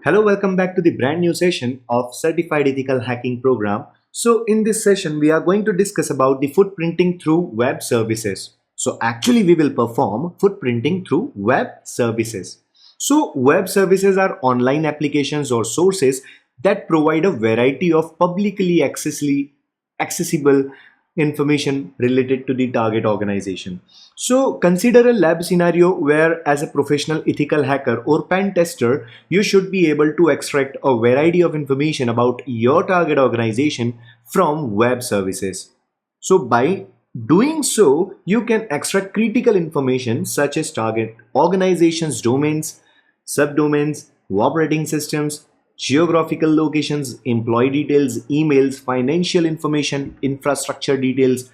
Hello, welcome back to the brand new session of Certified Ethical Hacking Program. So in this session, we are going to discuss about the footprinting through web services. So actually we will perform footprinting through web services. So web services are online applications or sources that provide a variety of publicly accessible information related to the target organization. So consider a lab scenario where as a professional ethical hacker or pen tester, you should be able to extract a variety of information about your target organization from web services. So by doing so, you can extract critical information such as target organizations, domains, subdomains, operating systems, geographical locations, employee details, emails, financial information, infrastructure details,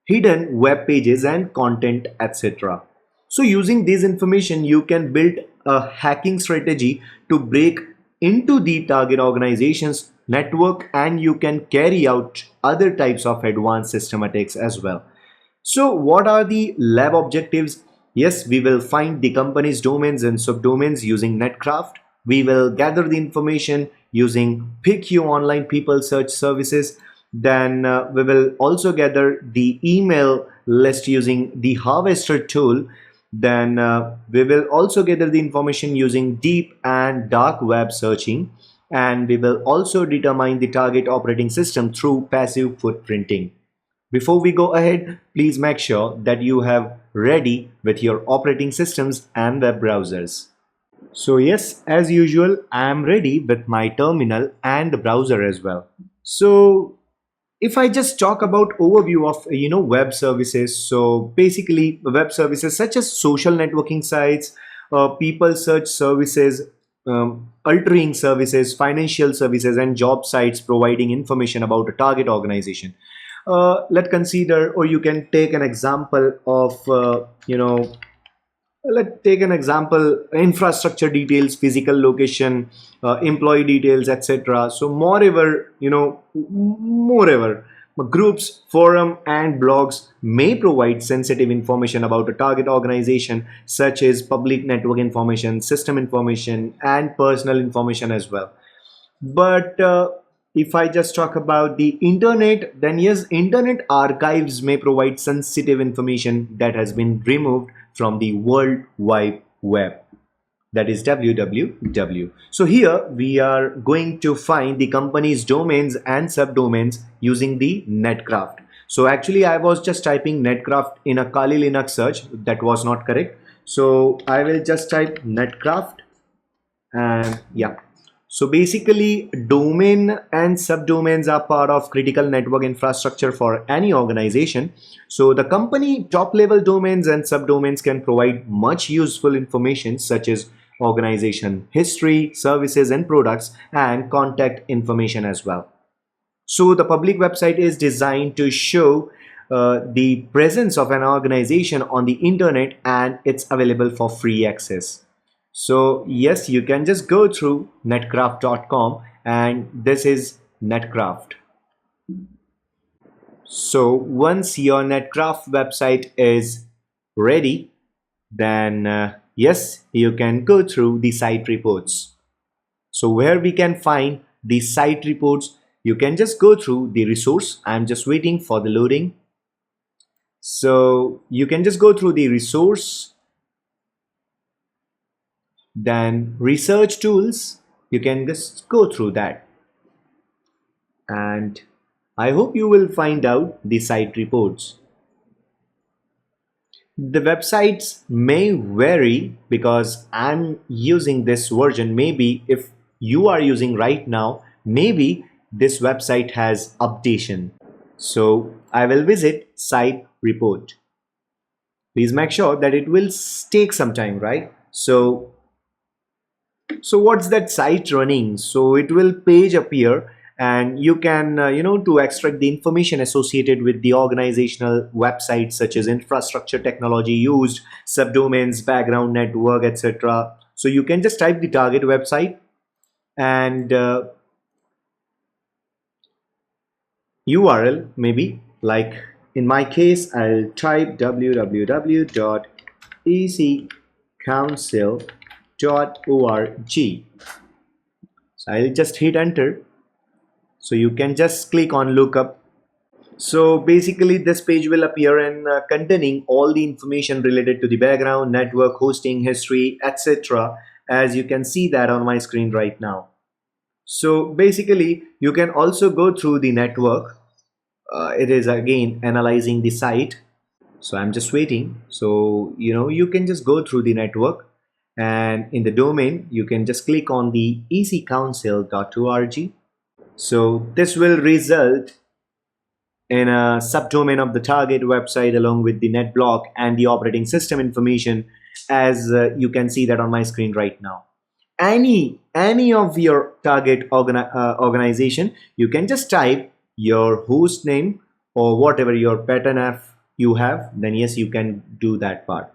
hidden web pages and content, etc. So using this information, you can build a hacking strategy to break into the target organization's network, and you can carry out other types of advanced system attacks as well. So what are the lab objectives? Yes, we will find the company's domains and subdomains using Netcraft. We will gather the information using PQ online people search services. Then we will also gather the email list using the Harvester tool. Then we will also gather the information using deep and dark web searching. And we will also determine the target operating system through passive footprinting. Before we go ahead, please make sure that you have ready with your operating systems and web browsers. So yes, as usual, I am ready with my terminal and the browser as well. So if I just talk about overview of web services, so basically web services such as social networking sites, people search services, altering services, financial services, and job sites providing information about a target organization. Let's consider, or you can take an example of let's take an example: infrastructure details, physical location, employee details, etc. So moreover groups, forum and blogs may provide sensitive information about a target organization, such as public network information, system information, and personal information as well. But if I just talk about the internet, then yes, internet archives may provide sensitive information that has been removed from the World Wide Web, that is www. So here we are going to find the company's domains and subdomains using the Netcraft. So actually I was just typing Netcraft in a Kali Linux search. That was not correct. So I will just type Netcraft, and yeah. So basically, domain and subdomains are part of critical network infrastructure for any organization. So the company top level domains and subdomains can provide much useful information such as organization history, services and products, and contact information as well. So the public website is designed to show the presence of an organization on the internet, and it's available for free access. So yes, you can just go through netcraft.com, and this is Netcraft. So once your Netcraft website is ready, then yes, you can go through the site reports. So where we can find the site reports, you can just go through the resource. I'm just waiting for the loading. So you can just go through the resource, then research tools. You can just go through that, and I hope you will find out the site reports. The websites may vary because I'm using this version. Maybe if you are using right now, maybe this website has updation. So I will visit site report. Please make sure that it will take some time, right? So what's that site running? So it will page appear, and you can to extract the information associated with the organizational website, such as infrastructure technology used, subdomains, background network, etc. So you can just type the target website, and URL, maybe like in my case I'll type www.ecouncil.org. So I'll just hit enter. So you can just click on lookup. So basically this page will appear and containing all the information related to the background, network, hosting, history, etc. As you can see that on my screen right now. So basically you can also go through the network. It is again analyzing the site. So I'm just waiting. So you can just go through the network, and in the domain you can just click on the ecouncil.org. So this will result in a subdomain of the target website along with the net block and the operating system information, as you can see that on my screen right now. Any of your target organization, you can just type your host name or whatever your pattern app you have, then yes, you can do that part.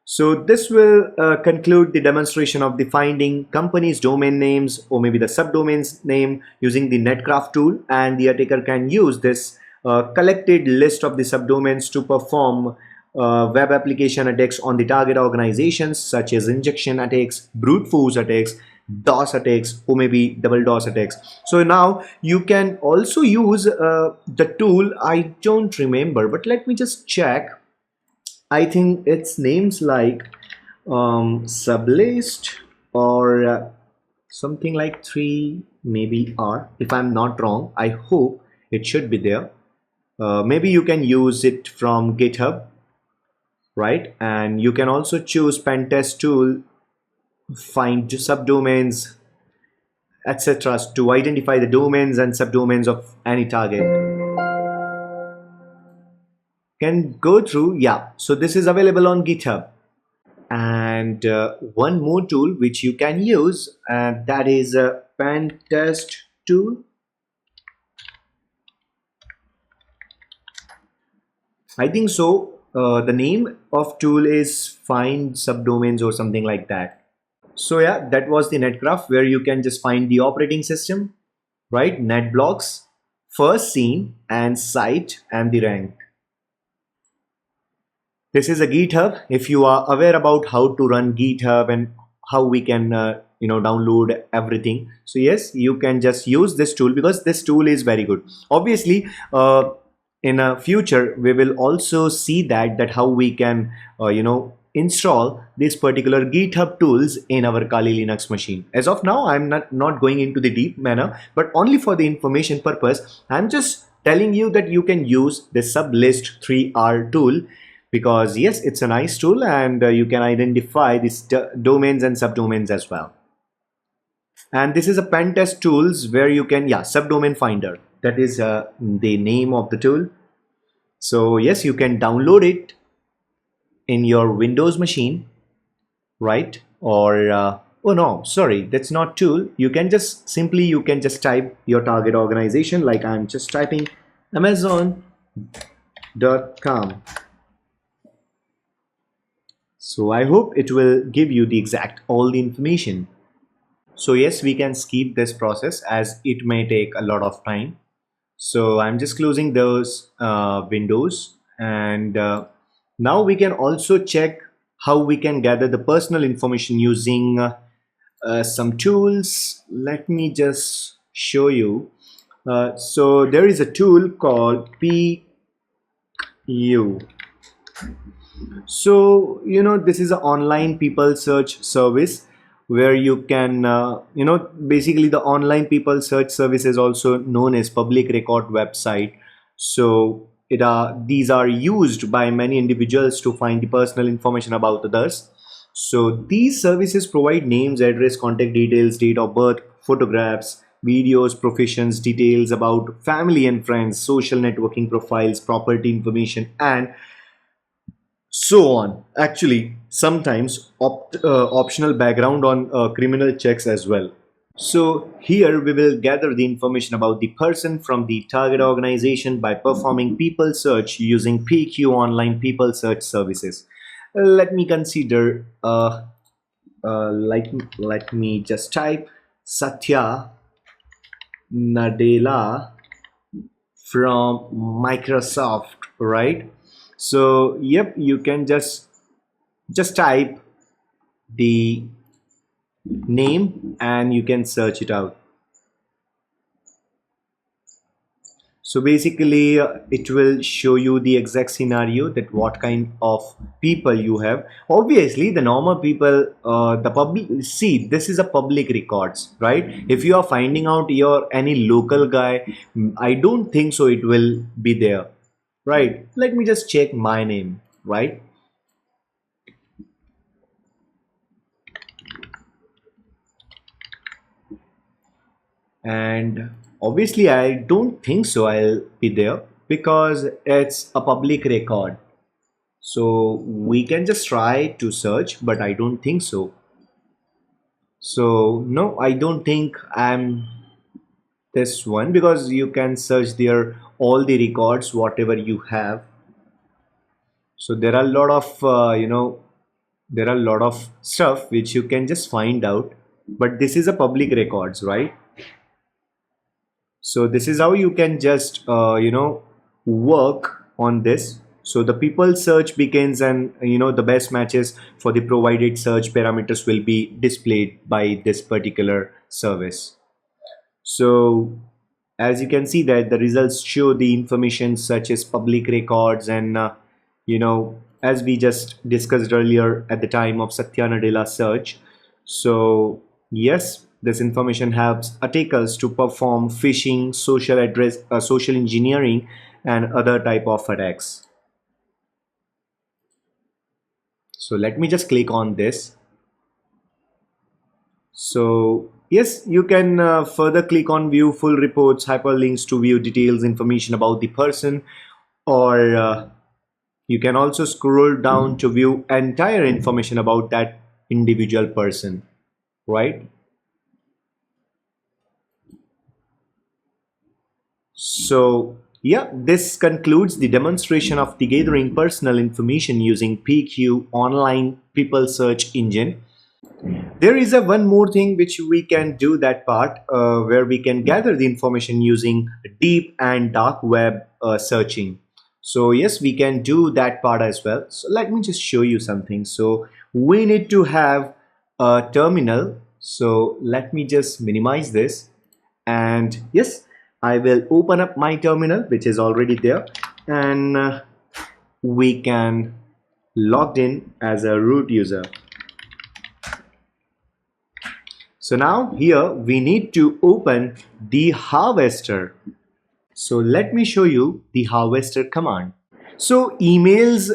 So this will conclude the demonstration of the finding companies domain names or maybe the subdomains name using the netcraft tool, and the attacker can use this collected list of the subdomains to perform web application attacks on the target organizations, such as injection attacks, brute force attacks, DOS attacks, or maybe double DOS attacks. So now you can also use the tool. I don't remember, but let me just check. I think its names like sublist or something like 3 maybe R, if I'm not wrong. I hope it should be there. Maybe you can use it from GitHub, right? And you can also choose pen test tool, find subdomains, etc. to identify the domains and subdomains of any target. Can go through, yeah. So this is available on GitHub. And one more tool which you can use, that is a pen test tool. I think so. The name of tool is find subdomains or something like that. So yeah, that was the netcraft, where you can just find the operating system, right? Net blocks, first scene and site and the rank. This is a GitHub. If you are aware about how to run GitHub and how we can download everything, so yes, you can just use this tool because this tool is very good. Obviously in a future we will also see that how we can install these particular GitHub tools in our Kali Linux machine. As of now, I'm not going into the deep manner, but only for the information purpose, I'm just telling you that you can use the sublist 3R tool, because yes, it's a nice tool, and you can identify these domains and subdomains as well. And this is a pen test tools where you can, yeah, subdomain finder, that is the name of the tool. So yes, you can download it in your Windows machine, right? Or oh no, sorry, that's not tool. You can just simply type your target organization, like I'm just typing amazon.com. So I hope it will give you the exact all the information. So yes, we can skip this process as it may take a lot of time. So I'm just closing those windows, and now we can also check how we can gather the personal information using some tools. Let me just show you. So there is a tool called PU. So this is an online people search service where you can basically the online people search service is also known as public record website. So these are used by many individuals to find the personal information about others. So these services provide names, address, contact details, date of birth, photographs, videos, professions, details about family and friends, social networking profiles, property information, and so on. Actually, sometimes optional background on criminal checks as well. So here we will gather the information about the person from the target organization by performing people search using PQ online people search services. Let me consider let me just type Satya Nadella from Microsoft, right? So yep, you can just type the name and you can search it out. So basically, it will show you the exact scenario that what kind of people you have. Obviously, the normal people, the public, see, this is a public records, right? If you are finding out your any local guy, I don't think so it will be there, right? Let me just check my name, right? And obviously, I don't think so I'll be there because it's a public record. So we can just try to search, but I don't think so. So no, I don't think I'm this one because you can search there all the records, whatever you have. So there are a lot of, there are a lot of stuff which you can just find out, but this is a public records, right? So this is how you can just, work on this. So the people search begins and the best matches for the provided search parameters will be displayed by this particular service. So as you can see that the results show the information such as public records and as we just discussed earlier at the time of Satya Nadella search. So yes, this information helps attackers to perform phishing, social engineering and other type of attacks. So let me just click on this. So yes, you can further click on view full reports, hyperlinks to view details, information about the person, or you can also scroll down to view entire information about that individual person, right? So yeah, this concludes the demonstration of the gathering personal information using PQ online people search engine. There is a one more thing which we can do that part where we can gather the information using deep and dark web searching. So yes, we can do that part as well. So let me just show you something. So we need to have a terminal. So let me just minimize this and yes, I will open up my terminal which is already there and we can logged in as a root user. So now here we need to open the harvester. So let me show you the harvester command. So emails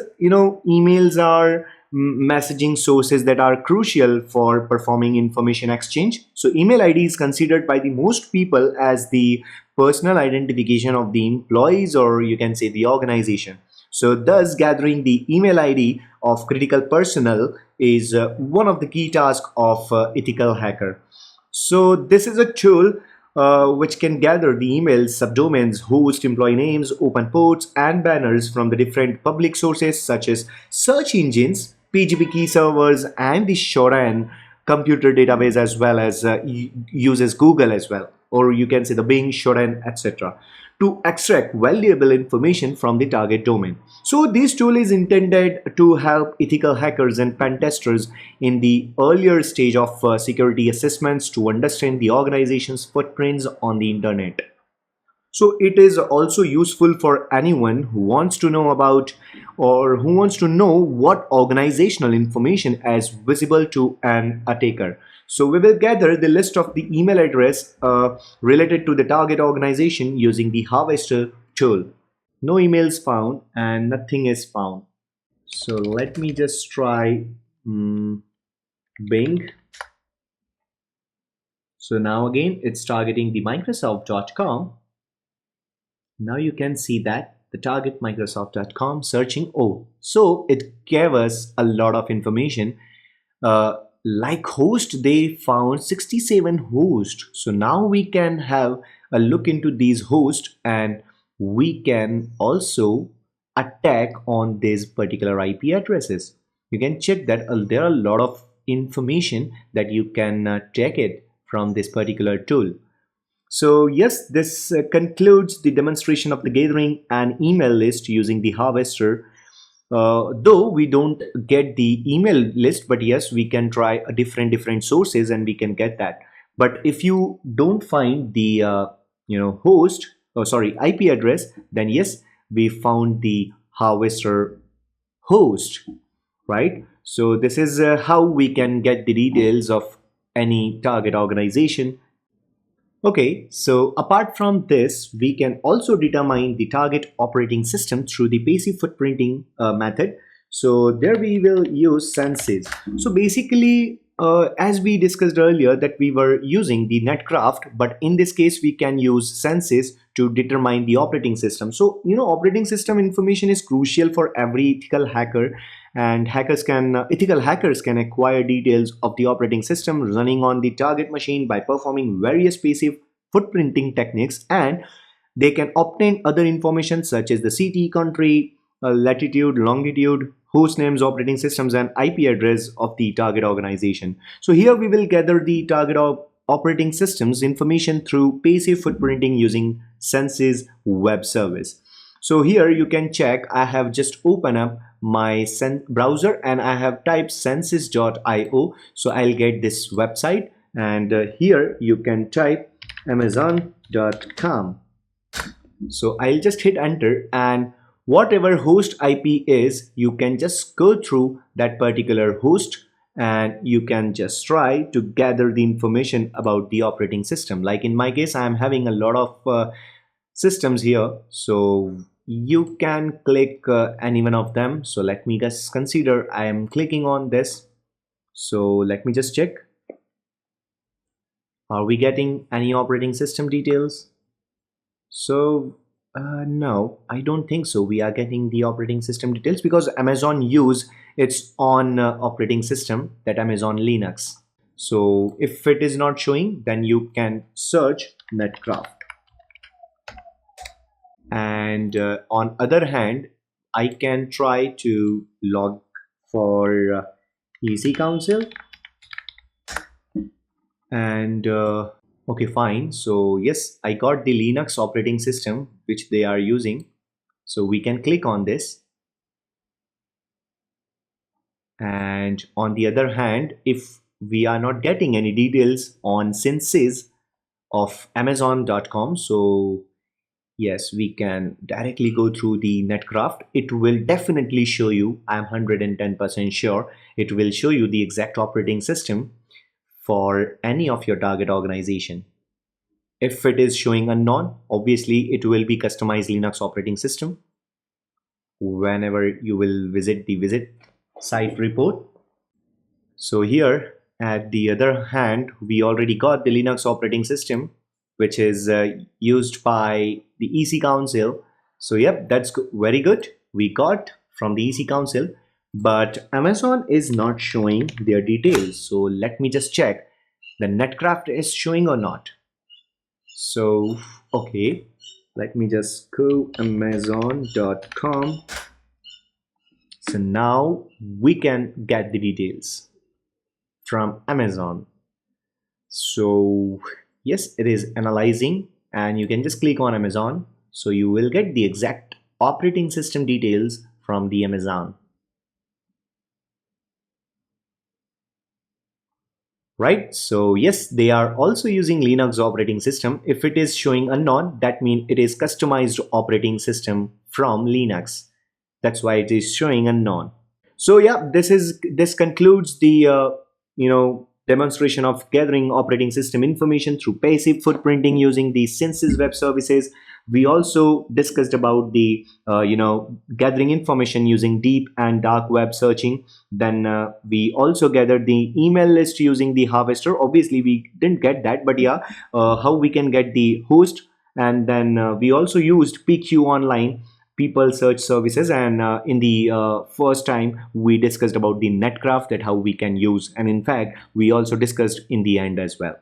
are messaging sources that are crucial for performing information exchange. So email ID is considered by the most people as the personal identification of the employees or you can say the organization. So thus gathering the email ID of critical personnel is one of the key tasks of ethical hacker. So this is a tool which can gather the emails, subdomains, host, employee names, open ports, and banners from the different public sources such as search engines, PGP key servers, and the Shodan computer database as well as uses Google as well, or you can say the Bing, Shodan, etc. to extract valuable information from the target domain. So this tool is intended to help ethical hackers and pen testers in the earlier stage of security assessments to understand the organization's footprints on the internet. So it is also useful for anyone who wants to know about or who wants to know what organizational information is visible to an attacker. So we will gather the list of the email address related to the target organization using the harvester tool. No emails found and nothing is found. So let me just try Bing. So now again it's targeting the Microsoft.com. Now you can see that the target Microsoft.com searching. Oh, so it gave us a lot of information. Like host, they found 67 hosts. So now we can have a look into these hosts and we can also attack on these particular IP addresses. You can check that there are a lot of information that you can check it from this particular tool. So yes, this concludes the demonstration of the gathering an email list using the harvester. though we don't get the email list, but yes, we can try a different sources and we can get that. But if you don't find the host, oh sorry, IP address, then yes, we found the harvester host, right? So this is how we can get the details of any target organization. Okay, so apart from this, we can also determine the target operating system through the passive footprinting method. So there we will use senses. So basically, as we discussed earlier, that we were using the netcraft, but in this case, we can use senses to determine the operating system. So, operating system information is crucial for every ethical hacker, and ethical hackers can acquire details of the operating system running on the target machine by performing various passive footprinting techniques, and they can obtain other information such as the city, country, latitude, longitude, host names, operating systems, and IP address of the target organization. So here we will gather the target operating systems information through passive footprinting using Senses web service. So here you can check, I have just opened up my browser and I have typed senses.io. So I'll get this website, and here you can type amazon.com. So I'll just hit enter, and whatever host IP is, you can just go through that particular host and you can just try to gather the information about the operating system. Like in my case, I am having a lot of systems here, so you can click any one of them. So let me just consider I am clicking on this. So let me just check. Are we getting any operating system details? So no, I don't think so. We are getting the operating system details because Amazon use its own operating system, that Amazon Linux. So if it is not showing, then you can search netcraft. And on other hand, I can try to log for EC Council, and okay, fine. So yes, I got the Linux operating system which they are using. So we can click on this. And on the other hand, if we are not getting any details on Senses of Amazon.com, so yes, we can directly go through the netcraft. It will definitely show you, I'm 110% sure, it will show you the exact operating system for any of your target organization. If it is showing unknown, obviously it will be customized Linux operating system. Whenever you will visit the visit site report. So here at the other hand, we already got the Linux operating system, which is used by the EC Council. So yep, that's very good. We got from the EC Council, but Amazon is not showing their details. So let me just check the netcraft is showing or not. So okay, let me just go amazon.com. So now we can get the details from Amazon. So yes, it is analyzing, and you can just click on Amazon. So you will get the exact operating system details from the Amazon. Right? So yes, they are also using Linux operating system. If it is showing unknown, that means it is customized operating system from Linux. That's why it is showing unknown. So yeah, this concludes the demonstration of gathering operating system information through passive footprinting using the Senses web services. We also discussed about the gathering information using deep and dark web searching. Then we also gathered the email list using the harvester. Obviously we didn't get that, but yeah, how we can get the host. And then we also used PQ online people search services, and in the first time we discussed about the netcraft, that how we can use, and in fact we also discussed in the end as well.